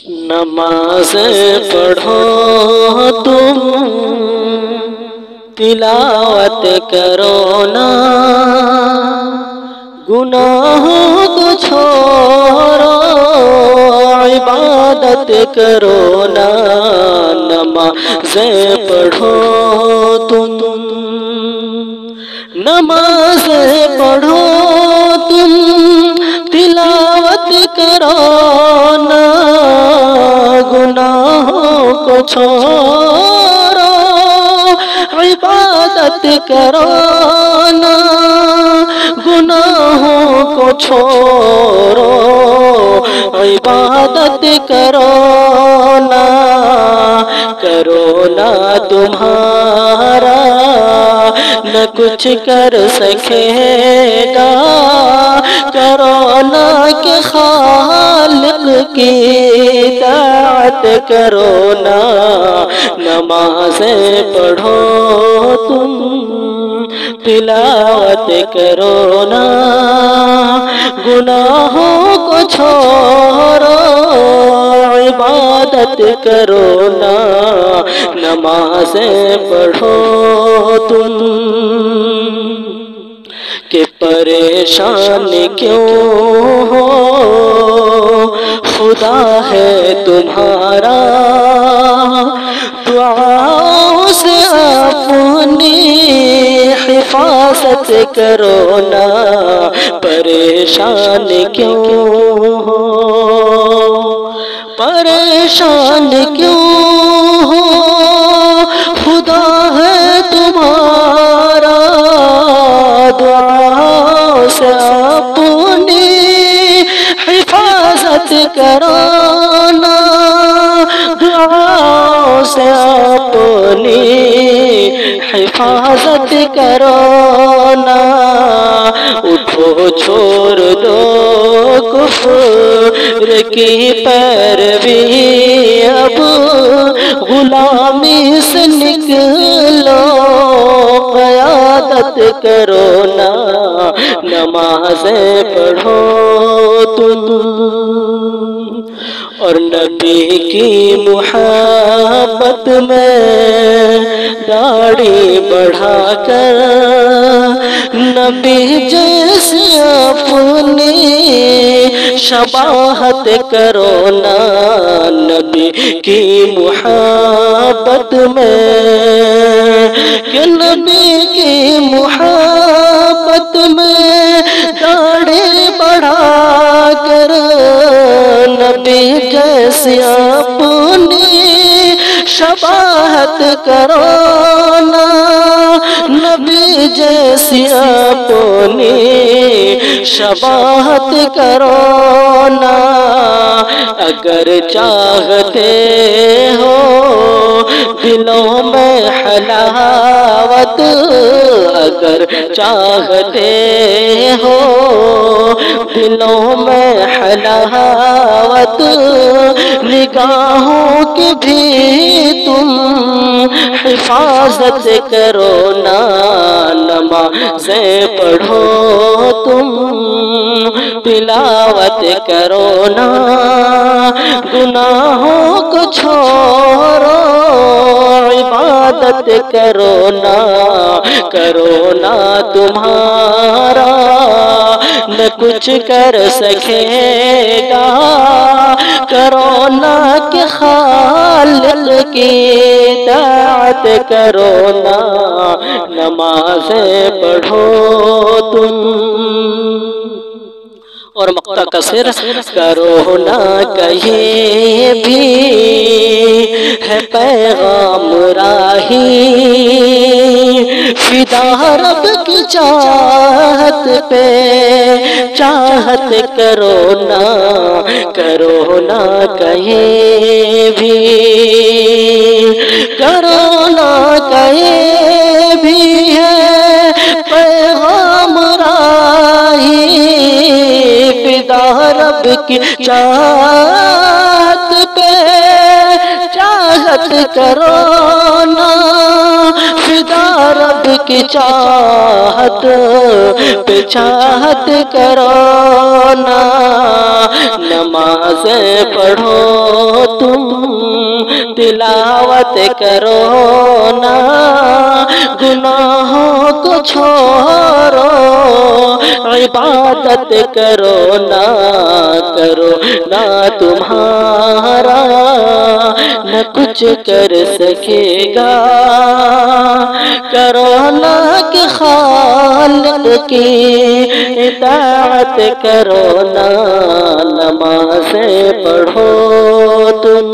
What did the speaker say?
نماز پڑھو تم تلاوت کرو نا، گناہوں کو چھوڑو عبادت کرو نا، نماز پڑھو تم، نماز پڑھو تم تلاوت کرو نا، گناہوں کو چھوڑو عبادت کرو نا، گناہوں کو چھوڑو عبادت کرو نا، کرو نا تمہارا نہ کچھ کر سکے گا، کرو نا کہ خالق کی اطاعت کرو نا، نمازیں پڑھو تم تلاوت کرو نا، گناہوں کو چھوڑو عبادت کرو نا، نمازیں پڑھو تم، کہ پریشان کیوں ہو خدا ہے تمہارا، دعاؤں سے اپنی حفاظت کرو نا، پریشان کیوں ہو، پریشان کیوں ہو خدا ہے تمہارا، دعاؤں سے اپنی حفاظت کرو نا، دعاؤں سے اپنی حفاظت کرو نا، اٹھو چھوڑ دو کفر کی پیروی، اب غلامی سے نکلو قیادت کرو نا، نمازیں پڑھو تم، اور نبی کی محبت میں داڑھی بڑھا کر نبی جیسے اپنی شباہت کرو نا، نبی کی محبت میں، کہ نبی کی محبت میں داڑھی بڑھا کر نبی جیسے اپنی شباہت کرو نا، نبی جیسی اپنی شباہت کرو نا، اگر چاہتے ہو دلوں میں حلاوت، اگر چاہتے ہو دلوں میں حلاوت، نگاہوں کی بھی تم حفاظت کرو نا، نمازیں پڑھو تم تلاوت کرو نا، گناہوں کو چھوڑو عبادت کرو نا، کرو نا تمہارا نہ کچھ کر سکے گا، کرو نا کہ خالق کی اطاعت کرو نا، نمازیں پڑھو تم، اور مقطع کا سر، کرو نا کہیں بھی ہے پیغام راہی، فدا رب کی چاہت پہ چاہت کرو نا کہیں بھی، کرو نا کہیں بھی ہے پیغام راہی، فدا رب کی چاہت پہ چاہت کرو نا، فدا رب کی چاہت پہ چاہت کرو نا، نمازیں پڑھو تم تلاوت کرو نا، گناہوں کو چھوڑو عبادت کرو نا تمہارا نہ کچھ کر سکے گا، کرو نا کہ خالق کی اطاعت کرو نا، نمازیں پڑھو تم